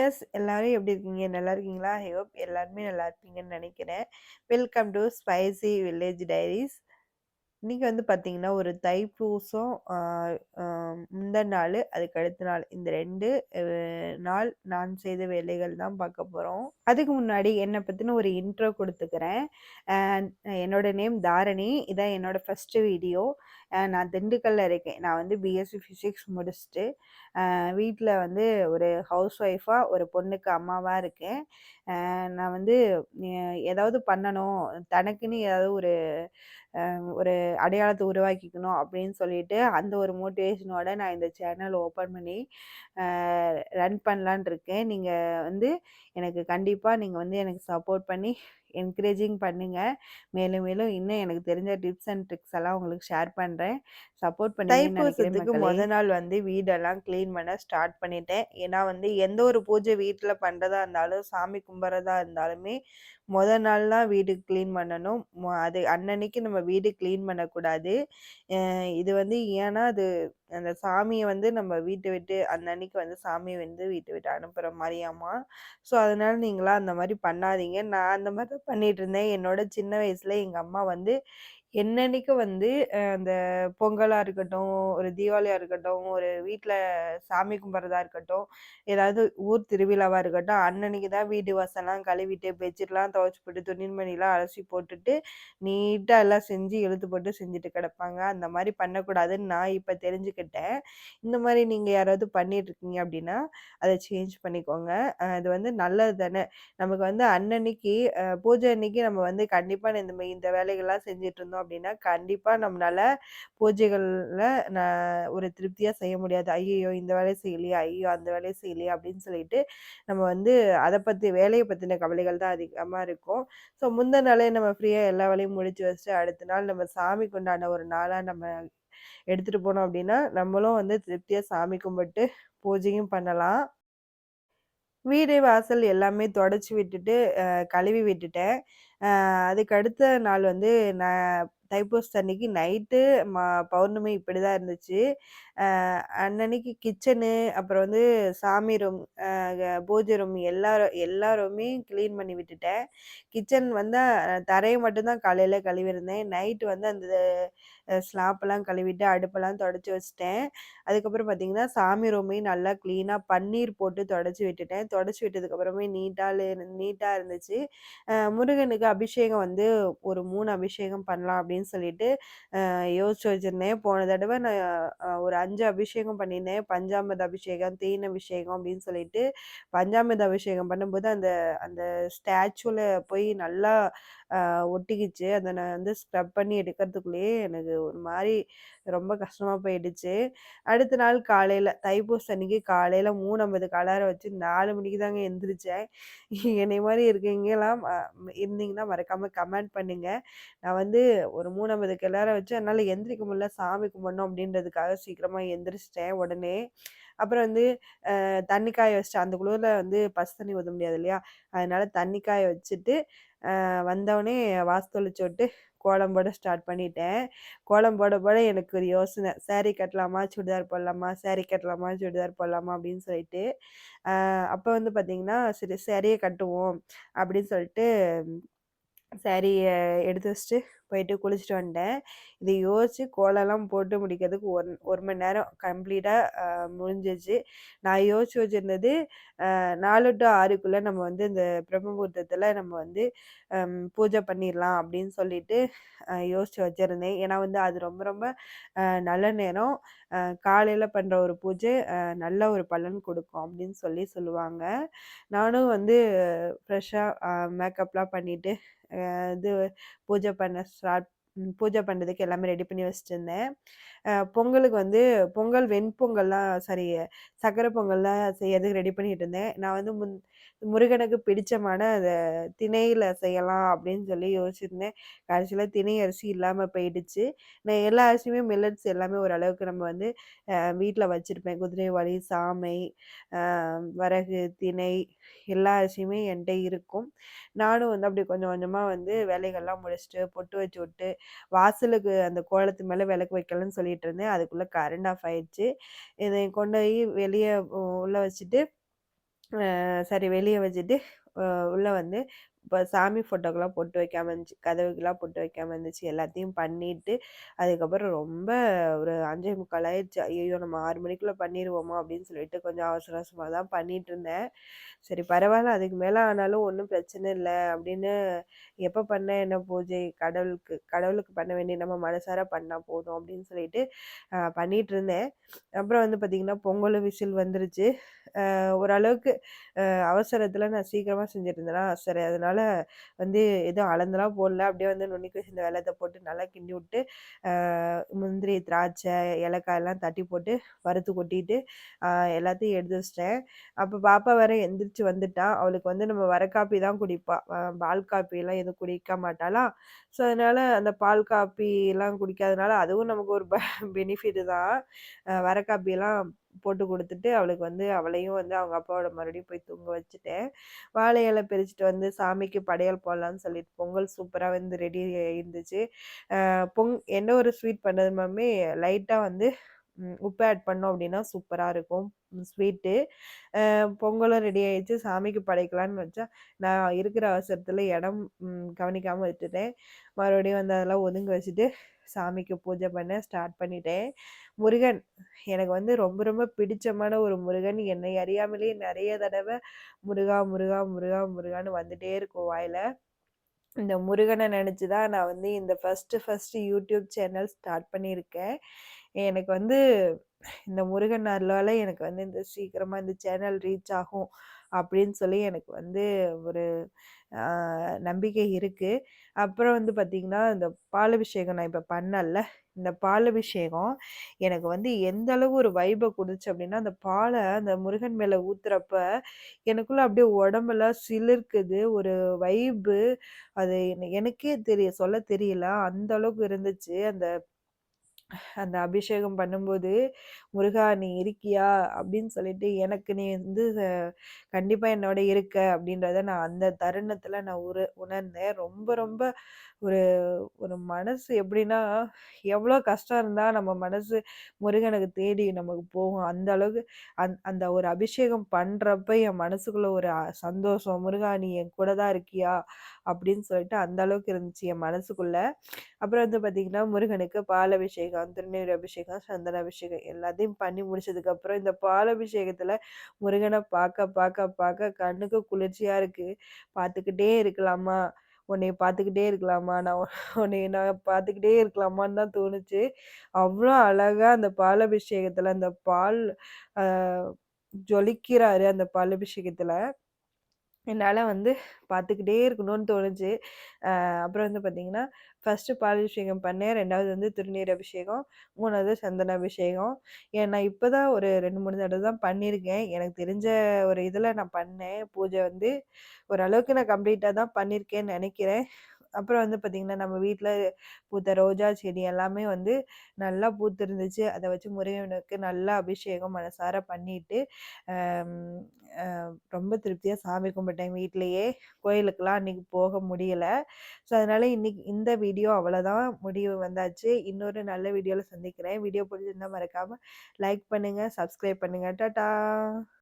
Viewers எல்லாரும் எப்படி இருக்கீங்க? நல்லா இருக்கீங்களா? ஐ ஹோப் எல்லாருமே நல்லா இருப்பீங்கன்னு நெனைக்கிறேன். Welcome to spicy village diaries. இன்னைக்கு வந்து பார்த்தீங்கன்னா, ஒரு தைப்பூசம் அ முந்தன நாளு, அதுக்கு அடுத்த நாள் இந்த 2 அ நாள் நான் செய்த வேலைகள் தான் பார்க்க போறோம். அதுக்கு முன்னாடி என்ன பத்தின ஒரு இன்ட்ரோ குடுத்துக்கிறேன். அ என்னோட நேம் தாரணி. இதான் என்னோட ஃபர்ஸ்ட் வீடியோ. நான் திண்டுக்கல்ல இருக்கேன். நான் வந்து பிஎஸ்சி ஃபிசிக்ஸ் முடிச்சுட்டு, வீட்ல வந்து ஒரு ஹவுஸ் ஒய்ஃபா, ஒரு பொண்ணுக்கு அம்மாவா இருக்கேன். நான் வந்து ஏதாவது பண்ணணும், தனக்குன்னு ஏதாவது ஒரு அடையாளத்த உருவாக்கிக்கணும் அப்படின்னு சொல்லிட்டு, அந்த ஒரு மோட்டிவேஷனோட நான் இந்த சேனல் ஓப்பன் பண்ணி அ ரன் பண்ணலான்னு இருக்கேன். நீங்க வந்து எனக்கு கண்டிப்பா நீங்க வந்து எனக்கு சப்போர்ட் பண்ணி என்கரேஜிங் பண்ணுங்க. மேலும் மேலும் இன்னும் எனக்கு தெரிஞ்ச டிப்ஸ் அண்ட் ட்ரிக்ஸ் எல்லாம் உங்களுக்கு ஷேர் பண்றேன். சப்போர்ட் பண்ணுவீங்கன்னு நெனைக்கிறேன் தைப்பூசத்துக்கு மக்களே. மொத நாள் வந்து வீடெல்லாம் கிளீன் பண்ண ஸ்டார்ட் பண்ணிட்டேன். ஏன்னா வந்து எந்த ஒரு பூஜை வீட்ல பண்றதா இருந்தாலும், சாமி கும்பிட்றதா இருந்தாலுமே, மொத நாள் தான் வீடு கிளீன் பண்ணணும். அது அன்னன்னைக்கு நம்ம வீடு கிளீன் பண்ணக்கூடாது. இது வந்து ஏன்னா, அது அந்த சாமிய வந்து நம்ம வீட்ட விட்டு அன்னன்னைக்கு வந்து சாமிய வந்து வீட்ட விட்டு அனுப்புற மாரியாமா. ஸோ, அதனால நீங்கலாம் அந்த மாரி பண்ணாதீங்க. நான் அந்த மாரி தான் பண்ணிட்டுருந்தேன். என்னோட சின்ன வயசுல எங்க அம்மா வந்து என்னன்னைக்கு வந்து அந்த பொங்கலா இருக்கட்டும், ஒரு தீபாவளியா இருக்கட்டும், ஒரு வீட்ல சாமி கும்பிட்றதா இருக்கட்டும், ஏதாவது ஊர் திருவிழாவா இருக்கட்டும், அன்னன்னைக்கு தான் வீடு வாசல்லாம் கழுவிட்டு, பெட்ஷீட்லாம் துவைச்சு போட்டு, துணிமணிலாம் அலசி போட்டுட்டு, நீட்டா எல்லாம் செஞ்சு இழுத்து போட்டு செஞ்சுட்டு கிடப்பாங்க. அந்த மாரி பண்ணக்கூடாதுன்னு நான் இப்ப தெரிஞ்சுக்கிட்டேன். இந்த மாரி நீங்க யாராவது பண்ணிட்டுருக்கீங்க அப்டின்னா, அத சேஞ்ச் பண்ணிக்கோங்க. அது வந்து நல்லது தானே. நமக்கு வந்து அன்னன்னைக்கு பூஜை அன்னைக்கு நம்ம வந்து கண்டிப்பா இந்த வேலைகள்லாம் செஞ்சுட்டுருந்தோம் அப்டின்னா, கண்டிப்பா நம்மளால பூஜைகள்ல ந ஒரு திருப்தியா செய்ய முடியாது. "ஐயய்யோ! இந்த வேலைய செய்யலையே! ஐயோ! அந்த வேலைய செய்யலையே!" அப்படின்னு சொல்லிட்டு நம்ம வந்து அத பத்தி வேலைய பத்தின கவலைகள் தான் அதிகமா இருக்கும். ஸோ முந்தின நாளே நம்ம ஃப்ரீயா எல்லா வேலையும் முடிச்சு வச்சுட்டு, அடுத்த நாள் நம்ம சாமிக்கு உண்டான ஒரு நாளா நம்ம எடுத்துட்டு போனோம் அப்படின்னா, நம்மளும் வந்து திருப்தியா சாமி கும்பிட்டு பூஜையும் பண்ணலாம். வீடு, வாசல் எல்லாமே தொடச்சு விட்டுட்டு, கழுவி விட்டுட்டேன். அதுக்கு அடுத்த நாள் வந்து நான் தைப்பூசத்தன்னைக்கு நைட்டு ம பௌர்ணமி இப்படிதான் இருந்துச்சு. அன்னன்னைக்கு கிச்சனு, அப்புறம் வந்து சாமி ரூம், பூஜை ரூம் எல்லா ரூமையும் கிளீன் பண்ணி விட்டுட்டேன். கிச்சன் வந்து தரைய மட்டும் தான் காலையில கழுவியிருந்தேன். நைட்டு வந்து அந்த ஸ்லாப்லாம் கழுவிட்டு, அடுப்பெல்லாம் தொடச்சு வச்சுட்டேன். அதுக்கப்புறம் பார்த்தீங்கன்னா, சாமி ரூமையும் நல்லா கிளீனா பன்னீர் போட்டு தொடச்சு விட்டுட்டேன். தொடச்சு விட்டதுக்கப்புறமே நீட்டா இருந்துச்சு. முருகனுக்கு அபிஷேகம் வந்து ஒரு 3 அபிஷேகம் பண்ணலாம் அப்படின்னு சொல்லிட்டு யோசிச்சு வச்சிருந்தேன். போன தடவ நான் ஒரு 5 அபிஷேகம் பண்ணியிருந்தேன். பஞ்சாமிர்த அபிஷேகம், தேன் அபிஷேகம் அப்படின்னு சொல்லிட்டு, பஞ்சாமிர்த அபிஷேகம் பண்ணும்போது அந்த அந்த ஸ்டாச்சுல போய் நல்லா ஒட்டிக்கிச்சு. அத நான் வந்து ஸ்க்ரப் பண்ணி எடுக்கிறதுக்குள்ளேயே எனக்கு ஒரு மாரி ரொம்ப கஷ்டமா போயிடுச்சு. அடுத்த நாள் காலையில தைப்பூச அன்னைக்கு காலையில 3:50க்கு அலாரம் வச்சு 4 மணிக்கு தாங்க எந்திரிச்சேன். என்னைய மாரி இருக்கீங்கலாம் இருந்தீங்கன்னா மறக்காம கமெண்ட் பண்ணுங்க. நான் வந்து ஒரு 3:50க்கு அலாரம் வச்சு என்னால எந்திரிக்க முடியல, சாமி கும்பிடணும் அப்படின்றதுக்காக சீக்கிரமா எந்திரிச்சுட்டேன் உடனே. அப்புறம் வந்து தண்ணி காய வச்சுட்டேன். அந்த குளிர்ல வந்து பசு தண்ணி ஊத்த முடியாது இல்லையா? அதனால தண்ணி காய வச்சுட்டு, வந்தவுனே வாச தொளிச்சு விட்டு கோலம் போட ஸ்டார்ட் பண்ணிட்டேன். கோலம் போட எனக்கு ஒரு யோசனை. சாரி கட்டலாமா? சுடிதார் போடலாமா? சாரி கட்டலாமா? சுடிதார் போடலாமா? அப்படின்னு சொல்லிட்டு, அப்ப வந்து பார்த்தீங்கன்னா, சரி சாரியே கட்டுவோம் அப்படின்னு சொல்லிட்டு சாரிய எடுத்து வச்சுட்டு போயிட்டு குளிச்சுட்டு வந்துட்டேன். இத யோசிச்சு கோலம்லாம் போட்டு முடிக்கிறதுக்கு 1 மணி நேரம் கம்ப்ளீட்டா முடிஞ்சிருச்சு. நான் யோசிச்சு வச்சிருந்தது 4 டூ 6க்குள்ள நம்ம வந்து இந்த பிரம்ம முகூர்த்தத்துல நம்ம வந்து பூஜை பண்ணிரலாம் அப்படின்னு சொல்லிட்டு யோசிச்சு வச்சிருந்தேன். ஏன்னா வந்து அது ரொம்ப ரொம்ப நல்ல நேரம். காலையில பண்ற ஒரு பூஜை நல்ல ஒரு பலன் குடுக்கும் அப்படின்னு சொல்லுவாங்க. நானும் வந்து ஃப்ரெஷ்ஷா மேக்கப்லாம் பண்ணிட்டு, இது பூஜை பண்ண ஸ்டார்ட் பூஜை பண்றதுக்கு எல்லாமே ரெடி பண்ணி வச்சுட்டுருந்தேன். பொங்கலுக்கு வந்து வெண்பொங்கல்லாம் சாரி சர்க்கரை பொங்கல்லாம் செய்யறதுக்கு ரெடி பண்ணிட்டு இருந்தேன். நான் வந்து முருகனுக்கு பிடிச்சமான அத திணையில செய்யலாம் அப்படின்னு சொல்லி யோசிச்சிருந்தேன். கடைசியில திணை அரிசி இல்லாம போயிடுச்சு. நான் எல்லா அரிசியுமே மில்லட்ஸ் எல்லாமே ஓரளவுக்கு நம்ம வந்து வீட்ல வச்சிருப்பேன். குதிரைவாலி, சாமை, அ வரகு, திணை எல்லா அரிசியுமே என்ட்ட இருக்கும். நானும் வந்து அப்படி கொஞ்சம் கொஞ்சமா வந்து வேலைகள்லாம் முடிச்சுட்டு, பொட்டு வச்சு விட்டு, வாசலுக்கு அந்த கோலத்து மேல விளக்கு வைக்கலான்னு சொல்லிட்டு இருந்தேன். அதுக்குள்ள கரண்ட் ஆஃப் ஆயிடுச்சு. இதை கொண்டு போய் வெளிய உள்ள வச்சுட்டு சரி வெளிய வச்சுட்டு, அ உள்ள வந்து இப்ப சாமி ஃபோட்டோக்கெல்லாம் பொட்டு வைக்காம இருந்துச்சு. கதவுக்கெல்லாம் பொட்டு வைக்காம இருந்துச்சு. எல்லாத்தையும் பண்ணிட்டு, அதுக்கப்புறம் ரொம்ப ஒரு 5:45 ஆயிருச்சு. ஐயய்யோ! நம்ம 6 மணிக்குள்ள பண்ணிருவோமா? அப்படின்னு சொல்லிட்டு கொஞ்சம் அவசர அவசரமா தான் பண்ணிட்டுருந்தேன். சரி பரவால்ல. அதுக்கு மேல ஆனாலும் ஒண்ணும் பிரச்சனை இல்ல அப்படின்னு எப்ப பண்ண என்ன பூஜை? கடவுளுக்கு கடவுளுக்கு பண்ண வேண்டிய நம்ம மனசார பண்ணா போதும் அப்படின்னு சொல்லிட்டு பண்ணிட்டுருந்தேன். அப்புறம் வந்து பார்த்தீங்கன்னா, பொங்கலும் விசில் வந்துருச்சு. ஓரளவுக்கு அவசரத்தில நான் சீக்கிரமா செஞ்சுட்டு இருந்தேனா, சரி அதனால வந்து எதுவும் அளந்தெல்லாம் போடல. அப்படியே வந்து நுண்ணிக்கு இந்த வெல்லத்த போட்டு நல்லா கிண்டி விட்டு, முந்திரி, திராட்சை, ஏலக்காய் எல்லாம் தட்டி போட்டு வறுத்து கொட்டிட்டு, அ எல்லாத்தையும் எடுத்து வச்சுட்டேன். அப்ப பாப்பா வேற எந்திரிச்சு வந்துட்டா. அவளுக்கு வந்து நம்ம வர காப்பி தான் குடிப்பா. பால் காப்பிலாம் எதுவும் குடிக்க மாட்டாளா. ஸோ, அதனால அந்த பால் காப்பிலாம் குடிக்காதனால அதுவும் நமக்கு ஒரு பெனிஃபிட் தான். வர காப்பியெல்லாம் போட்டு குடுத்துட்டு, அவளுக்கு வந்து அவளையும் வந்து அவங்க அப்பாவோட மறுபடியும் போய் தூங்க வச்சுட்டேன். வாழை இலை பறிச்சுட்டு வந்து சாமிக்கு படையல் போடலான்னு சொல்லிட்டு பொங்கல் சூப்பரா வந்து ரெடி இருந்துச்சு. என்ன ஒரு ஸ்வீட் பண்ணதுமாமே லைட்டா வந்து உப்பு ஆட் பண்ணோம் அப்டின்னா சூப்பரா இருக்கும். ஸ்வீட்டு. பொங்கலும் ரெடி ஆயிடுச்சு. சாமிக்கு படைக்கலான்னு வச்சா, நான் இருக்கிற அவசரத்துல இடம் கவனிக்காம விட்டுட்டேன். மறுபடியும் வந்து அதெல்லாம் ஒதுங்க வச்சுட்டு, சாமிக்கு பூஜை பண்ண ஸ்டார்ட் பண்ணிட்டேன். முருகன் எனக்கு வந்து ரொம்ப ரொம்ப பிடிச்சமான ஒரு முருகன். என்னை அறியாமலேயே நெறைய தடவ முருகா, முருகா, முருகா, முருகான்னு வந்துட்டே இருக்கும் வாயில. இந்த முருகன நெனச்சு தான் நான் வந்து இந்த ஃபர்ஸ்ட்டு யூடியூப் சேனல் ஸ்டார்ட் பண்ணியிருக்கேன். எனக்கு வந்து இந்த முருகன் அருளால எனக்கு வந்து இந்த சீக்கிரமா இந்த சேனல் ரீச் ஆகும் அப்படின்னு சொல்லி எனக்கு வந்து ஒரு ஆ நம்பிக்கை இருக்கு. அப்புறம் வந்து பார்த்தீங்கன்னா, இந்த பாலாபிஷேகம் நான் இப்ப பண்ணேன்ல, இந்த பாலாபிஷேகம் எனக்கு வந்து எந்த அளவு ஒரு வைப குடுத்துச்சு அப்படின்னா, அந்த பால அந்த முருகன் மேல ஊத்துறப்ப, எனக்குள்ள அப்படியே உடம்பெல்லாம் சிலிர்க்குது. ஒரு வைபு அது எனக்கே சொல்ல தெரியல. அந்த அளவுக்கு இருந்துச்சு. அந்த அந்த அபிஷேகம் பண்ணும்போது, "முருகா நீ இருக்கியா?" அப்படின்னு சொல்லிட்டு, "எனக்கு நீ வந்து கண்டிப்பா என்னோட இருக்க." அப்படின்றத நான் அந்த தருணத்தில நான் உணர்ந்தேன். ரொம்ப ரொம்ப ஒரு ஒரு மனசு எப்படின்னா, எவ்வளோ கஷ்டம் இருந்தா நம்ம மனசு முருகனுக்கு தேடி நமக்கு போகும். அந்த அளவுக்கு அந்த ஒரு அபிஷேகம் பண்றப்ப என் மனசுக்குள்ள ஒரு சந்தோஷம். "முருகா நீ என் கூட தான் இருக்கியா?" அப்படின்னு சொல்லிட்டு அந்த அளவுக்கு இருந்துச்சு என் மனசுக்குள்ள. அப்புறம் வந்து பார்த்தீங்கன்னா, முருகனுக்கு பால் அபிஷேகம், திருநீர் அபிஷேகம், சந்தன அபிஷேகம் எல்லாத்தையும் பண்ணி முடிச்சதுக்கப்புறம், இந்த பால் அபிஷேகத்தில முருகன பார்க்க கண்ணுக்கு குளிர்ச்சியா இருக்கு. பார்த்துக்கிட்டே இருக்கலாமா? உன்னைய பார்த்துக்கிட்டே இருக்கலாமா? உன்னைய பார்த்துக்கிட்டே இருக்கலாமான்னு தான் தோணுச்சு. அவ்ளோ அழகா அந்த பால் அபிஷேகத்தில அந்த பால் அ ஜொலிக்கிறாரு அந்த பால் அபிஷேகத்தில. என்னால வந்து பார்த்துக்கிட்டே இருக்கணும்னு தோணுச்சு. அப்புறம் வந்து பார்த்தீங்கன்னா, ஃபர்ஸ்ட்டு பாலாபிஷேகம் பண்ணேன். 2வது வந்து திருநீர் அபிஷேகம். 3வது சந்தன அபிஷேகம். நான் இப்ப தான் ஒரு 2, 3 தடவ தான் பண்ணியிருக்கேன். எனக்கு தெரிஞ்ச ஒரு இதில நான் பண்ணேன். பூஜை வந்து ஓரளவுக்கு நான் கம்ப்ளீட்டா தான் பண்ணியிருக்கேன்னு நெனைக்கிறேன். அப்புறம் வந்து பார்த்தீங்கன்னா, நம்ம வீட்ல பூத்த ரோஜா செடி எல்லாமே வந்து நல்லா பூத்திருந்துச்சு. அத வச்சு முருகனுக்கு நல்லா அபிஷேகம் மனசார பண்ணிட்டு, அம் அ ரொம்ப திருப்தியா சாமி கும்பிட்டேன் வீட்லயே. கோயிலுக்குலாம் அன்னைக்கு போக முடியல. ஸோ, அதனால இன்னைக்கு இந்த வீடியோ அவ்வளோதான். முடிவு வந்தாச்சு. இன்னொரு நல்ல வீடியோல சந்திக்கிறேன். வீடியோ பிடிச்சிருந்தா மறக்காம லைக் பண்ணுங்க, சப்ஸ்கிரைப் பண்ணுங்க. டாடா!